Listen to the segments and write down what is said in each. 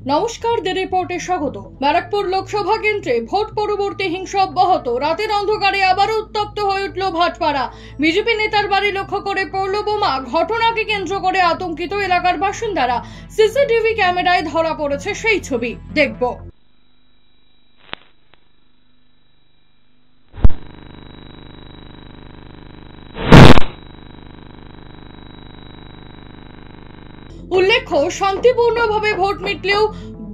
नमस्कार दे रिपोर्टे स्वागत। बैराकपुर लोकसभा केंद्रे भोट परवर्ती हिंसा अब्याहत। रातेर अंधकारे आबारो उत्तप्त हये उठल भाटपाड़ा। बीजेपी नेतार बाड़ी लक्ष्य करे पड़ल बोमा। घटनाके केंद्र करे आतंकित एलाकार बासिन्दारा। सीसीटीवी कैमेराय धरा पड़ेছে সেই ছবি। देखबो। उल्लेख्य शांतिपूर्णभावे भोट मिटलेও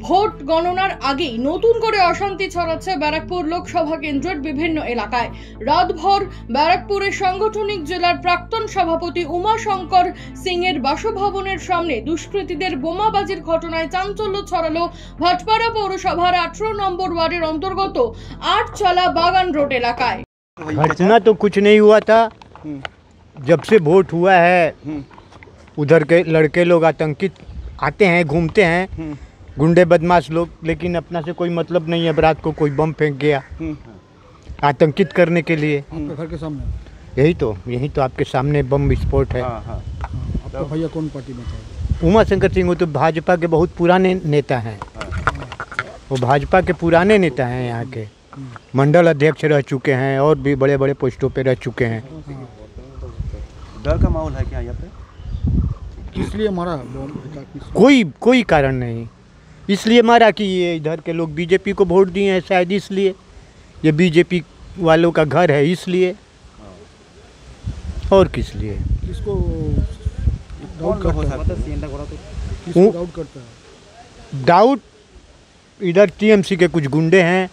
भोट गणनार আগেই নতুন করে অশান্তি ছড়াচ্ছে ব্যারাকপুর লোকসভা কেন্দ্রের বিভিন্ন এলাকায়। রাতভর ব্যারাকপুরের সাংগঠনিক জেলার প্রাক্তন সভাপতি উমাশঙ্কর সিং এর বাসভবনের সামনে দুষ্কৃতীদের বোমাবাজির ঘটনায় চাঞ্চল্য ছড়ালো ভাটপাড়া পৌরসভার 18 নম্বর ওয়ার্ডের অন্তর্গত आठचाला बागान रोड इलाकाয়। घटना तो कुछ नहीं हुआ था। जब से वोट हुआ है उधर के लड़के लोग आतंकित आते हैं, घूमते हैं, गुंडे बदमाश लोग, लेकिन अपना से कोई मतलब नहीं है। रात को कोई बम फेंक गया आतंकित करने के लिए। आपके घर के सामने यही तो आपके सामने बम विस्फोट है। आपका भैया कौन पार्टी में था? उमाशंकर सिंह, वो तो भाजपा के बहुत पुराने नेता हैं। वो भाजपा के पुराने नेता हैं, यहाँ के मंडल अध्यक्ष रह चुके हैं और भी बड़े बड़े पोस्टों पे रह चुके हैं। डर का माहौल है क्या यहाँ पे? इसलिए मारा? कोई कारण नहीं, इसलिए मारा कि ये इधर के लोग बीजेपी को वोट दिए हैं, शायद इसलिए। ये बीजेपी वालों का घर है इसलिए, और किस लिए। किसको डाउट करता है? डाउट इधर टीएमसी के कुछ गुंडे हैं।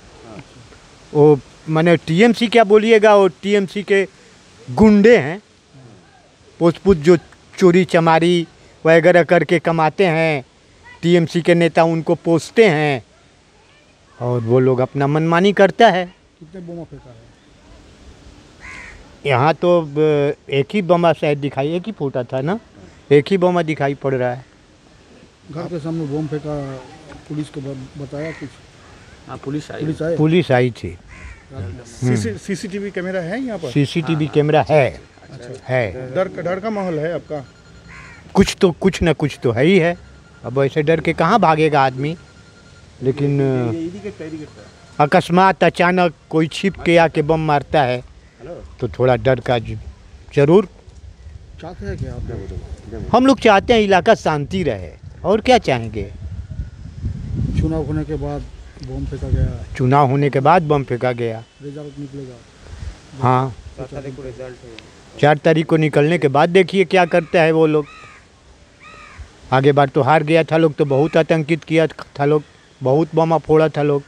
वो माने टीएमसी क्या बोलिएगा, वो टीएमसी के गुंडे हैं। पोस्टपुत जो चोरी चमारी वगैरह करके कमाते हैं, टीएमसी के नेता उनको पोसते हैं और वो लोग अपना मनमानी करता है। कितने बोमा फेंका है? यहाँ तो एक ही बम शायद दिखाई, एक ही फूटा था ना, एक ही बम दिखाई पड़ रहा है। घर के सामने बम फेंका, पुलिस को बताया कुछ? हाँ, पुलिस आई थी। सीसीटीवी कैमरा है यहाँ पर? सीसीटीवी कैमरा है। है। डर का माहौल है आपका? कुछ न कुछ तो है ही है। अब ऐसे डर के कहाँ भागेगा आदमी, लेकिन अकस्मात अचानक कोई छिप के आके बम मारता है तो थोड़ा डर का जरूर चाहते हैं क्या आप? हम लोग चाहते हैं इलाका शांति रहे, और क्या चाहेंगे। चुनाव होने के बाद बम फेंका गया। चुनाव होने के बाद बम फेंका गया। रिजल्ट निकलेगा? हाँ, 4 तारीख को निकलने के बाद देखिए क्या करता है वो लोग। आगे बार तो हार गया था लोग, तो बहुत आतंकित किया था लोग, बहुत बम फोड़ा था लोग।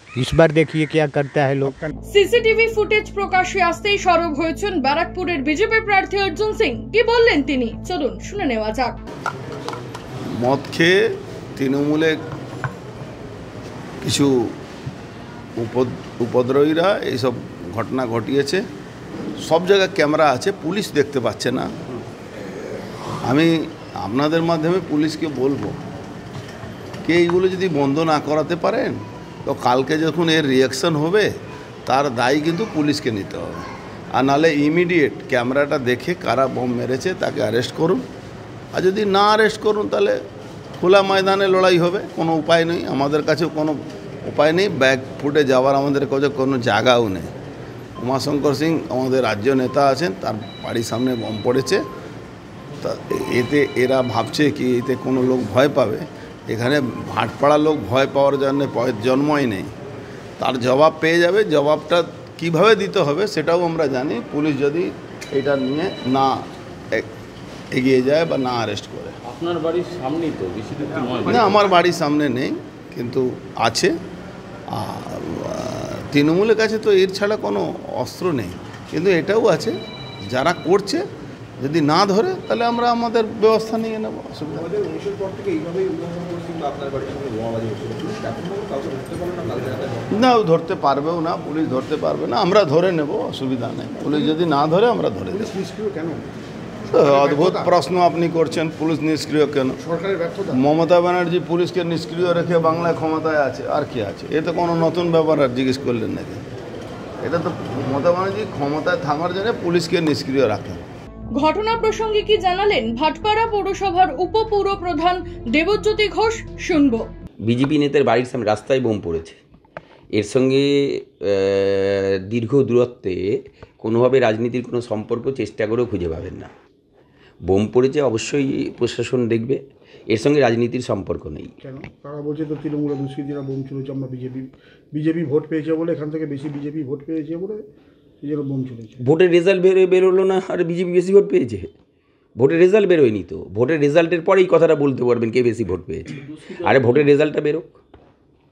इस बार देखिए क्या करता है लोग। सीसीटीवी फुटेज प्रकाशे आसतेই সরব হয়েছেন ব্যারাকপুরের বিজেপি প্রার্থী অর্জুন সিং। কি বললেন তিনি, চলুন শুনে নেওয়া যাক। মদ খেয়ে তৃণমূলে কিছু উপদ্রবীরা এইসব ঘটনা ঘটিয়েছে। সব জায়গায় ক্যামেরা আছে, পুলিশ দেখতে পাচ্ছে না। আমি আপনাদের মাধ্যমে পুলিশকে বলবো যে এইগুলো যদি বন্ধ না করাতে পারেন তো কালকে যখন এর রিয়াকশন হবে তার দায়ী কিন্তু পুলিশকে নিতে হবে। আর নাহলে ইমিডিয়েট ক্যামেরাটা দেখে কারা বম মেরেছে তাকে অ্যারেস্ট করুন। আর যদি না অ্যারেস্ট করুন তাহলে খোলা ময়দানে লড়াই হবে। কোনো উপায় নেই, আমাদের কাছেও কোনো উপায় নেই, ব্যাগ ফুটে যাওয়ার আমাদের কাছে কোনো জায়গাও নেই। উমাশঙ্কর সিং আমাদের রাজ্য নেতা আছেন, তার বাড়ির সামনে বম পড়েছে। তা এতে এরা ভাবছে কি এতে কোনো লোক ভয় পাবে। এখানে ভাটপাড়া লোক ভয় পাওয়ার জন্য জন্মই নেই। তার জবাব পেয়ে যাবে। জবাবটা কিভাবে দিতে হবে সেটাও আমরা জানি। পুলিশ যদি এটা নিয়ে না এগিয়ে যায় বা না অ্যারেস্ট করে। আপনার বাড়ির সামনেই তো, বেশি দূর নয়। না, আমার বাড়ির সামনে নেই, কিন্তু আছে। আর তৃণমূলের কাছে তো এর ছাড়া কোনো অস্ত্র নেই, কিন্তু এটাও আছে। যারা করছে যদি না ধরে তাহলে আমরা আমাদের ব্যবস্থা নিয়ে নেব। অসুবিধা না, ধরতে পারবেও না, পুলিশ ধরতে পারবে না, আমরা ধরে নেব, অসুবিধা নেই। পুলিশ যদি না ধরে আমরা ধরে দেব। অদ্ভুত প্রশ্ন আপনি করছেন, পুলিশ নিষ্ক্রিয় কেন? মমতা ব্যানার্জি পুলিশকে নিষ্ক্রিয় রেখে বাংলায় ক্ষমতায় আছে, আর কি আছে? এ তো কোনো নতুন ব্যাপার আর জিজ্ঞেস করলেন নাকি? এটা তো মমতা ব্যানার্জি ক্ষমতায় থাকার জন্য পুলিশকে নিষ্ক্রিয় রাখেন। ঘটনা প্রসঙ্গে কি জানালেন ভাটপাড়া পৌরসভার উপপৌর প্রধান দেবজ্যোতি ঘোষ, শুনবো। বিজেপি নেতার বাড়ির সামনে রাস্তায় বোম পড়েছে। এর সঙ্গে দীর্ঘ দূরত্বে কোনোভাবে রাজনীতির কোনো সম্পর্ক চেষ্টা করেও খুঁজে পাবেন না। বোম পড়েছে, অবশ্যই প্রশাসন দেখবে, এর সঙ্গে রাজনীতির সম্পর্ক নেই। কেন তারা বলছে তো তৃণমূলের দুষ্কৃতীরা বোম ছুড়েছে, আমরা বিজেপি ভোট পেয়েছে বলে, এখান থেকে বেশি বিজেপি ভোট পেয়েছে বলে এই জন্য বোম ছুড়েছে। ভোটের রেজাল্ট বেরোলো না আর বিজেপি বেশি ভোট পেয়েছে? ভোটের রেজাল্ট বেরোয়নি তো, ভোটের রেজাল্টের পরেই কথাটা বলতে পারবেন কে বেশি ভোট পেয়েছে। আরে ভোটের রেজাল্টটা বেরোক।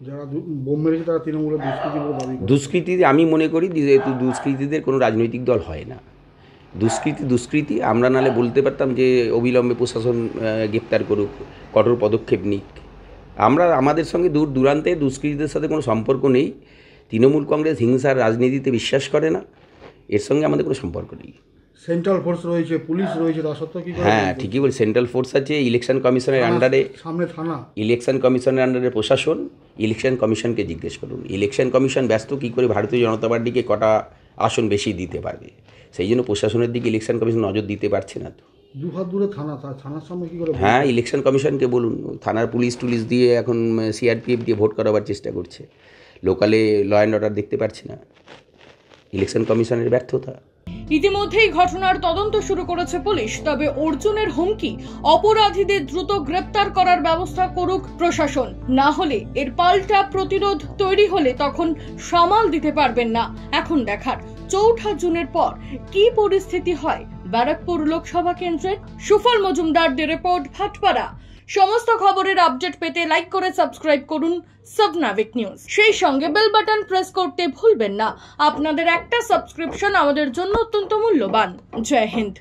যারা বোম মেরেছে তারা তৃণমূলের দুষ্কৃতী বলে দাবি করে। দুষ্কৃতি আমি মনে করি যেহেতু দুষ্কৃতীদের কোনো রাজনৈতিক দল হয় না, দুষ্কৃতি আমরা নালে বলতে পারতাম যে অবিলম্বে প্রশাসন গ্রেপ্তার করুক, কঠোর পদক্ষেপ নিক। আমাদের সঙ্গে দূর দূরান্তে দুষ্কৃতীদের সাথে কোনো সম্পর্ক নেই। তৃণমূল কংগ্রেস হিংসার রাজনীতিতে বিশ্বাস করে না, এর সঙ্গে আমাদের কোনো সম্পর্ক নেই। সেন্ট্রাল ফোর্স রয়েছে, পুলিশ রয়েছে, তার সত্ত্বেও কি করে? হ্যাঁ ঠিকই বল, সেন্ট্রাল ফোর্স আছে, ইলেকশন কমিশনের আন্ডারে, সামনে থানা, ইলেকশন কমিশনের আন্ডারে প্রশাসন। ইলেকশন কমিশনকে জিজ্ঞেস করুন, ইলেকশন কমিশন ব্যস্ত কী করে ভারতীয় জনতা পার্টিকে কটা আসন বেশি দিতে পারবে, সেই জন্য প্রশাসনের দিকে ইলেকশন কমিশন নজর দিতে পারছে না। তো দু হাত দূরে থানা, থানার সামনে কী করে? হ্যাঁ ইলেকশন কমিশনকে বলুন, থানার পুলিশ দিয়ে এখন সিআরপিএফ দিয়ে ভোট করাবার চেষ্টা করছে, লোকালে ল অ্যান্ড অর্ডার দেখতে পারছে না, ইলেকশন কমিশনের ব্যর্থতা। ইতিমধ্যেই ঘটনার তদন্ত শুরু করেছে পুলিশ। তবে অর্জুনের হুমকি, অপরাধীদের দ্রুত গ্রেপ্তার করার ব্যবস্থা করুক প্রশাসন, না হলে এর পাল্টা প্রতিরোধ তৈরি হলে তখন সামাল দিতে পারবেন না। এখন দেখার ৪ঠা জুনের পর কি পরিস্থিতি হয় ব্যারাকপুর লোকসভা কেন্দ্রের। সুফল মজুমদারদের রিপোর্ট, ভাটপাড়া। সমস্ত খবরের আপডেট পেতে লাইক করে সাবস্ক্রাইব করুন সাবনাভিক নিউজ। সেই সঙ্গে বেল বাটন প্রেস করতে ভুলবেন না। আপনাদের একটা সাবস্ক্রিপশন আমাদের জন্য অত্যন্ত মূল্যবান। জয় হিন্দ।